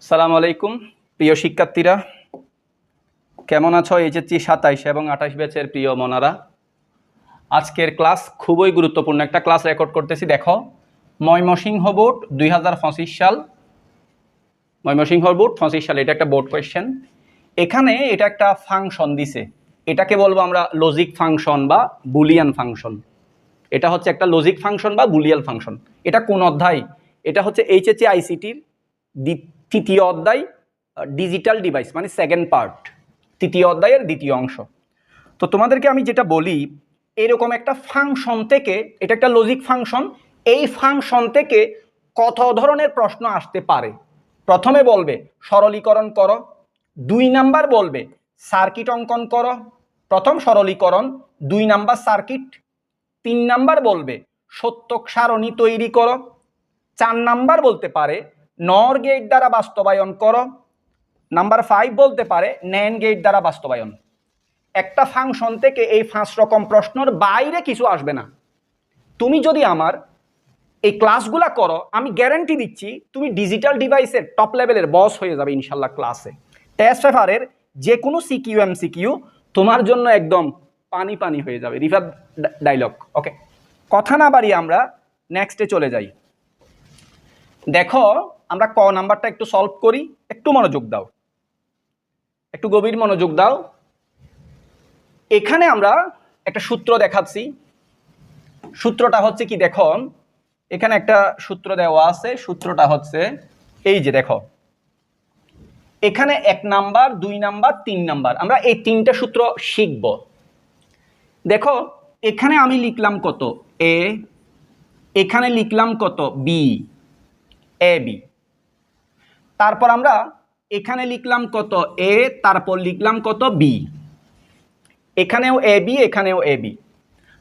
সালাম আলাইকুম প্রিয় শিক্ষার্থীরা, কেমন আছো? এইচএসসি 27 এবং 28 ব্যাচের প্রিয় মনারা, আজকের ক্লাস খুবই গুরুত্বপূর্ণ একটা ক্লাস রেকর্ড করতেছি। দেখো, ময়মনসিংহ বোর্ড 2025 সাল, ময়মনসিংহ বোর্ড 25 সাল, এটা একটা বোর্ড কোয়েশ্চেন। এখানে এটা একটা ফাংশন দিছে, এটাকে বলবো আমরা লজিক ফাংশন বা বুলিয়ান ফাংশন। এটা হচ্ছে একটা লজিক ফাংশন বা বুলিয়ান ফাংশন। এটা কোন অধ্যায়? এটা হচ্ছে এইচএসসি আইসিটির তৃতীয় অধ্যায়, ডিজিটাল ডিভাইস, মানে সেকেন্ড পার্ট, তৃতীয় অধ্যায়ের দ্বিতীয় অংশ। তো তোমাদেরকে আমি যেটা বলি, এরকম একটা ফাংশন থেকে, এটা একটা লজিক ফাংশন, এই ফাংশন থেকে কত ধরনের প্রশ্ন আসতে পারে। প্রথমে বলবে সরলীকরণ করো, 2 নাম্বার বলবে সার্কিট অঙ্কন করো, প্রথম সরলীকরণ, 2 নাম্বার সার্কিট, 3 নাম্বার বলবে সত্যক সারণী তৈরি করো, 4 নাম্বার বলতে পারে নর গেট দ্বারা বাস্তবায়ন করো, নাম্বার 5 বলতে পারে ন্যান্ড গেট দ্বারা বাস্তবায়ন। একটা ফাংশন থেকে এই 5 রকম প্রশ্নের বাইরে কিছু আসবে না। তুমি যদি আমার এই ক্লাসগুলা করো, আমি গ্যারান্টি দিচ্ছি তুমি ডিজিটাল ডিভাইসের টপ লেভেলের বস হয়ে যাবে ইনশাল্লাহ। ক্লাসে টেস্ট পেপারের যে কোনো সিকিউ এমসিকিউ তোমার জন্য একদম পানি পানি হয়ে যাবে, রিভার ডায়লগ। ওকে, কথা না বাড়িয়ে আমরা নেক্সটে চলে যাই। দেখো, আমরা ক নাম্বারটা একটু সলভ করি, একটু মনোযোগ দাও, একটু গভীর মনোযোগ দাও। এখানে আমরা একটা সূত্র দেখাচ্ছি। সূত্রটা হচ্ছে কি, দেখো এখানে একটা সূত্র দেওয়া আছে। সূত্রটা হচ্ছে এই যে, দেখো এখানে 1 নাম্বার, 2 নাম্বার, 3 নাম্বার, আমরা এই 3টা সূত্র শিখব। দেখো, এখানে আমি লিখলাম কত এ, এখানে লিখলাম কত বি, এ বি। তারপর আমরা এখানে লিখলাম কত এ, তারপর লিখলাম কত বি, এখানেও এ বি, এখানেও এ বি।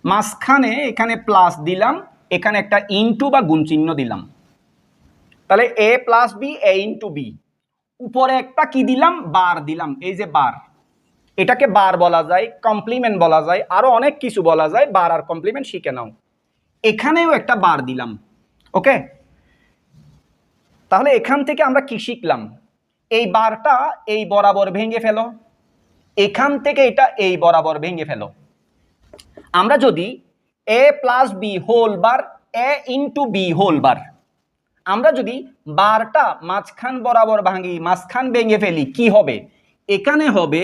মাঝখানে এখানে প্লাস দিলাম, এখানে একটা ইনটু বা গুণ চিহ্ন দিলাম। তাহলে এ প্লাস বি, এ ইনটু বি। উপরে একটা কি দিলাম, বার দিলাম, এই যে বার। এটাকে বার বলা যায়, কমপ্লিমেন্ট বলা যায়, আরো অনেক কিছু বলা যায়। বার আর কমপ্লিমেন্ট শিখে নাও। এখানেও একটা বার দিলাম। ওকে, তাহলে এখান থেকে আমরা কি শিখলাম? এই বারটা এই বরাবর ভেঙে ফেলো, এখান থেকে এটা এই বরাবর ভেঙে ফেলো। আমরা যদি এ প্লাস বি হোল বার, এ ইন্টু বি হোল বার, আমরা যদি বারটা মাঝখান বরাবর ভাঙি, মাঝখান ভেঙে ফেলি, কি হবে? এখানে হবে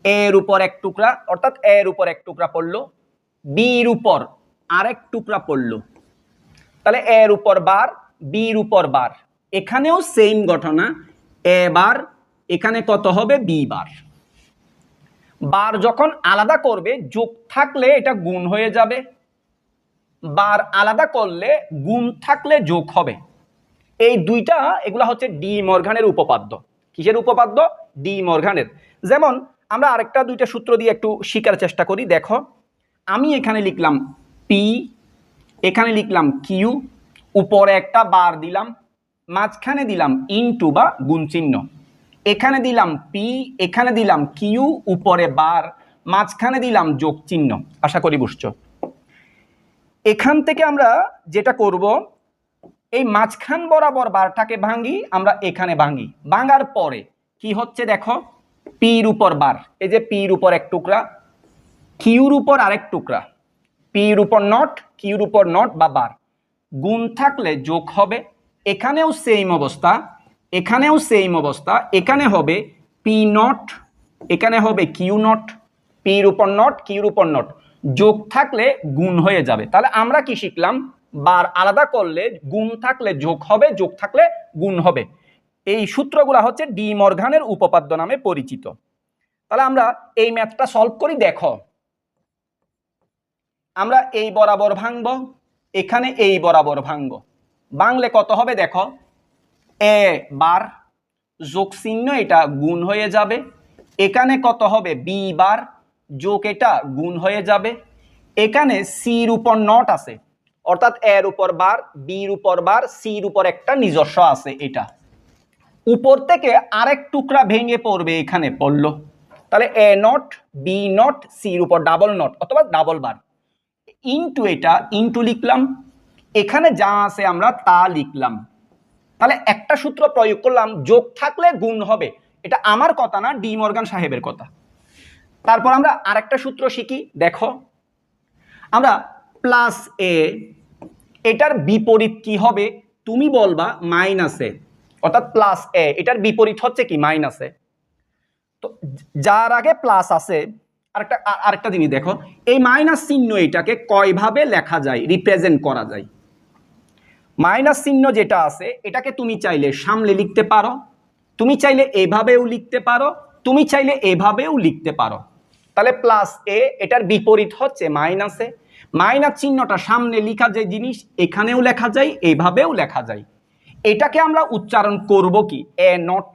এর উপর এক টুকরা, অর্থাৎ এর উপর এক টুকরা পড়লো, বির উপর আরেক টুকরা পড়লো। তাহলে এর উপর বার, বির উপর বার। এখানেও সেম ঘটনা, এ বার, এখানে কত হবে বি বার। বার যখন আলাদা করবে, যোগ থাকলে এটা গুণ হয়ে যাবে, বার আলাদা করলে গুণ থাকলে যোগ হবে। এই দুইটা, এগুলা হচ্ছে ডি মর্গানের উপপাদ্য। কিসের উপপাদ্য? ডি মর্গানের। যেমন আমরা আরেকটা দুইটা সূত্র দিয়ে একটু শিখার চেষ্টা করি। দেখো, আমি এখানে লিখলাম পি, এখানে লিখলাম কিউ, উপরে একটা বার দিলাম, মাঝখানে দিলাম ইনটু বা গুণ চিহ্ন। এখানে দিলাম পি, এখানে দিলাম কিউ, উপরে বার, মাঝখানে দিলাম যোগ চিহ্ন। আশা করি বুঝছো। এখান থেকে আমরা যেটা করব, এই মাঝখান বরাবর বারটাকে ভাঙি, আমরা এখানে ভাঙি। ভাঙার পরে কি হচ্ছে দেখো, পির উপর বার, এই যে পির উপর এক টুকরা, কিউর উপর আরেক টুকরা, পির উপর নট, কিউর উপর নট বা বার। গুণ থাকলে যোগ হবে। এখানেও সেম অবস্থা, এখানেও সেম অবস্থা। এখানে হবে পি নট, এখানে হবে কিউ নট, পির উপর নট, কিউর উপর নট। যোগ থাকলে গুণ হয়ে যাবে। তাহলে আমরা কি শিখলাম? বার আলাদা করলে গুণ থাকলে যোগ হবে, যোগ থাকলে গুণ হবে। এই সূত্রগুলা হচ্ছে ডি মর্গানের উপপাদ্য নামে পরিচিত। তাহলে আমরা এই ম্যাথটা সলভ করি। দেখো, আমরা এই বরাবর ভাঙবো, এখানে এই বরাবর ভাঙবো। ভাঙলে কত হবে দেখো, এ বার, যোগ চিহ্ন, এটা গুণ হয়ে যাবে। এখানে কত হবে, বি বার, যোগ এটা গুণ হয়ে যাবে। এখানে সির উপর নট আছে, অর্থাৎ এর উপর বার, বির উপর বার, সির উপর একটা নিজস্ব আছে, এটা উপর থেকে আরেক টুকরা ভেঙে পড়বে, এখানে পড়লো। তাহলে এ নট, বি নট, সির উপর ডাবল নট অথবা ডাবল বার, ইনটু এটা ইনটু লিখলাম। এখানে যা আছে আমরা তা লিখলাম। তাহলে একটা সূত্র প্রয়োগ করলাম, যোগ থাকলে গুণ হবে। এটা আমার কথা না, ডি মর্গান সাহেবের কথা। তারপর আমরা আরেকটা সূত্র শিখি। দেখো, আমরা প্লাস এ, এটার বিপরীত কি হবে? তুমি বলবা মাইনাস এ, অর্থাৎ প্লাস এ এটার বিপরীত হচ্ছে কি? মাইনাস এ। তো যার আগে প্লাস আছে, আরেকটা জিনিস দেখো, এই মাইনাস চিহ্ন এটাকে কয়ভাবে লেখা যায়, রিপ্রেজেন্ট করা যায়? মাইনাস চিহ্ন যেটা আছে এটাকে তুমি চাইলে সামনে লিখতে পারো, তুমি চাইলে এভাবেও লিখতে পারো, তুমি চাইলে এভাবেও লিখতে পারো। তাহলে প্লাস এ এটার বিপরীত হচ্ছে মাইনাস এ। মাইনাস চিহ্নটা সামনে লেখা যায় জিনিস, এখানেও লেখা যায়, এইভাবেও লেখা যায়। এটাকে আমরা উচ্চারণ করব কি? এ নট,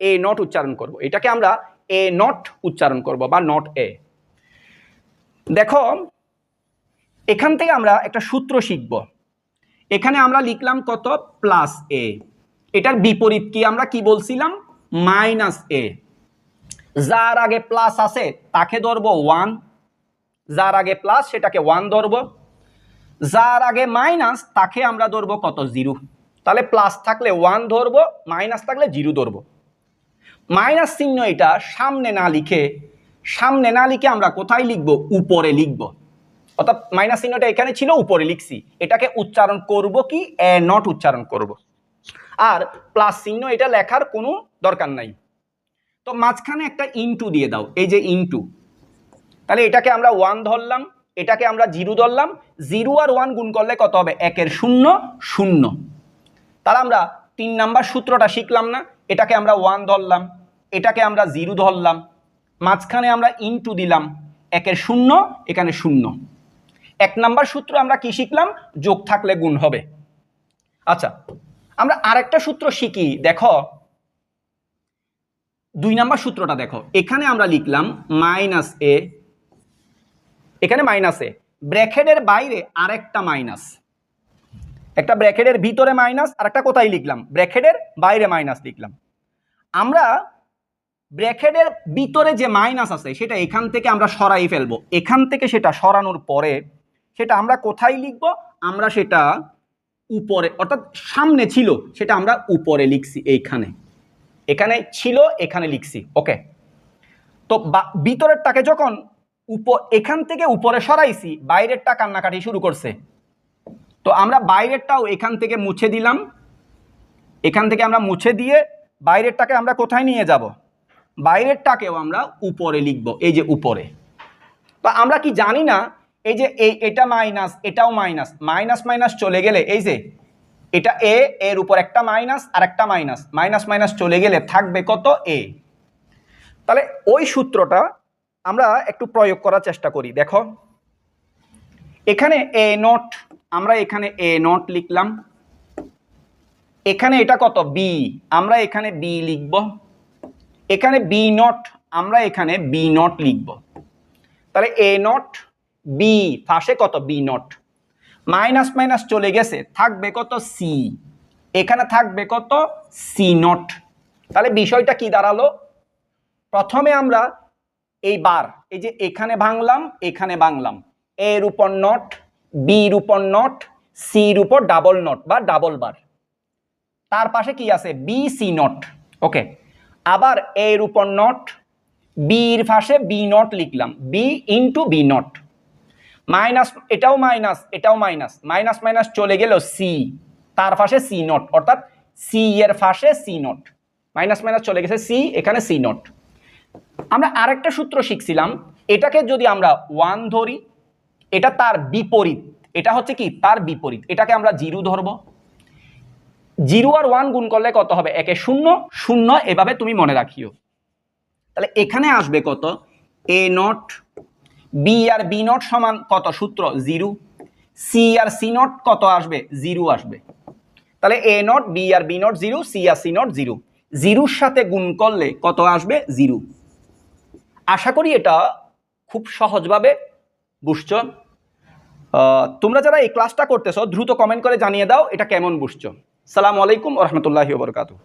এ নট উচ্চারণ করব। এটাকে আমরা এ নট উচ্চারণ করব বা নট এ। দেখো, এখান থেকে আমরা একটা সূত্র শিখব। এখানে আমরা লিখলাম কত? প্লাস এ। এটার বিপরীত কি? আমরা কি বলছিলাম? মাইনাস এ। যার আগে প্লাস আছে তাকে ধরবো 1, যার আগে প্লাস সেটাকে 1 ধরবো, যার আগে মাইনাস তাকে আমরা ধরবো কত? 0। তাহলে প্লাস থাকলে 1 ধরবো, মাইনাস থাকলে 0 ধরবো। মাইনাস চিহ্ন এটা সামনে না লিখে আমরা কোথায় লিখবো? উপরে লিখবো। অর্থাৎ মাইনাস চিহ্নটা এখানে ছিল, উপরে লিখছি। এটাকে উচ্চারণ করব কি? এ নট উচ্চারণ করব। আর প্লাস চিহ্ন এটা লেখার কোনো দরকার নাই। তো মাঝখানে একটা ইনটু দিয়ে দাও, এই যে ইনটু। তাহলে এটাকে আমরা 1 ধরলাম, এটাকে আমরা 0 ধরলাম। 0 আর 1 গুণ করলে কত হবে? 1 0 0। তাহলে আমরা 3 নাম্বার সূত্রটা শিখলাম না? এটাকে আমরা 1 ধরলাম, এটাকে আমরা 0 ধরলাম, মাঝখানে আমরা ইনটু দিলাম, 1 0, এখানে 0। 1 নাম্বার সূত্র আমরা কি শিখলাম? যোগ থাকলে গুণ হবে। আচ্ছা, আমরা আরেকটা সূত্র শিখি। দেখো, 2 নাম্বার সূত্রটা দেখো। এখানে আমরা লিখলাম মাইনাস এ, এখানে মাইনাস এ, ব্র্যাকেটের বাইরে আরেকটা মাইনাস, একটা ব্র্যাকেটের ভিতরে মাইনাস, আরেকটা কোথায় লিখলাম? ব্র্যাকেটের বাইরে মাইনাস লিখলাম। আমরা ব্র্যাকেটের ভিতরে যে মাইনাস আছে সেটা এখান থেকে আমরা সরাই ফেলবো। এখান থেকে সেটা সরানোর পরে সেটা আমরা কোথায় লিখব? আমরা সেটা উপরে, অর্থাৎ সামনে ছিল সেটা আমরা উপরে লিখছি। এইখানে, এখানে ছিল, এখানে লিখছি। ওকে, তো ভিতরেরটাকে যখন এখান থেকে উপরে সরাইছি, বাইরেরটা কান্নাকাটি শুরু করছে। তো আমরা বাইরেরটাও এখান থেকে মুছে দিলাম, এখান থেকে আমরা মুছে দিয়ে বাইরেরটাকে আমরা কোথায় নিয়ে যাব? বাইরেরটাকেও আমরা উপরে লিখব, এই যে উপরে। তো আমরা কি জানি না এই যে এটা মাইনাস, এটাও মাইনাস, মাইনাস মাইনাস চলে গেলে এই যে এটা এ, এর উপর একটা মাইনাস আর একটা মাইনাস, মাইনাস মাইনাস চলে গেলে থাকবে কত? এ। তাহলে ওই সূত্রটা আমরা একটু প্রয়োগ করার চেষ্টা করি। দেখো, এখানে এ নট, আমরা এখানে এ নট লিখলাম। এখানে এটা কত? বি, আমরা এখানে বি লিখব। এখানে বি নট, আমরা এখানে বি নট লিখব। তাহলে এ নট বি, পাশে কত? B not. মাইনাস মাইনাস চলে গেছে, থাকবে কত? সি। এখানে থাকবে কত? C not. তাহলে বিষয়টা কি দাঁড়ালো? প্রথমে আমরা এই বার, এই যে এখানে ভাঙলাম, এখানে ভাঙলাম, এর উপর নট, বির উপর নট, সির উপর ডাবল নট বা ডাবল বার, তার পাশে কি আছে? B C not. ওকে, আবার এর উপর নট, বির পাশে বি নট লিখলাম, B into B not. Minus, এটাও মাইনাস, এটাও মাইনাস, মাইনাস মাইনাস চলে গেল সি, তার পাশে সি নট, অর্থাৎ সি এর পাশে সি নট। মাইনাস মাইনাস চলে গেছে সি, এখানে সি নট। আমরা আরেকটা সূত্র শিখছিলাম, এটাকে যদি আমরা 1 ধরি, এটা তার বিপরীত, এটা হচ্ছে কি? তার বিপরীত। এটাকে আমরা 0 ধরবো। 0 আর 1 গুণ করলে কত হবে? 1 0 0, এভাবে তুমি মনে রাখিও। তাহলে এখানে আসবে কত? এ নট বি আর বি নট সমান কত? সূত্র 0। সি আর সি নট কত আসবে? 0 আসবে। তাহলে এ নট বি আর বি নট 0, সি আর সি নট 0। 0-র সাথে গুণ করলে কত আসবে? 0। আশা করি এটা খুব সহজভাবে বুঝছো। তোমরা যারা এই ক্লাসটা করতেছো দ্রুত কমেন্ট করে জানিয়ে দাও এটা কেমন বুঝছো। আসসালামু আলাইকুম ওয়া রাহমাতুল্লাহি ওয়া বারাকাতুহু।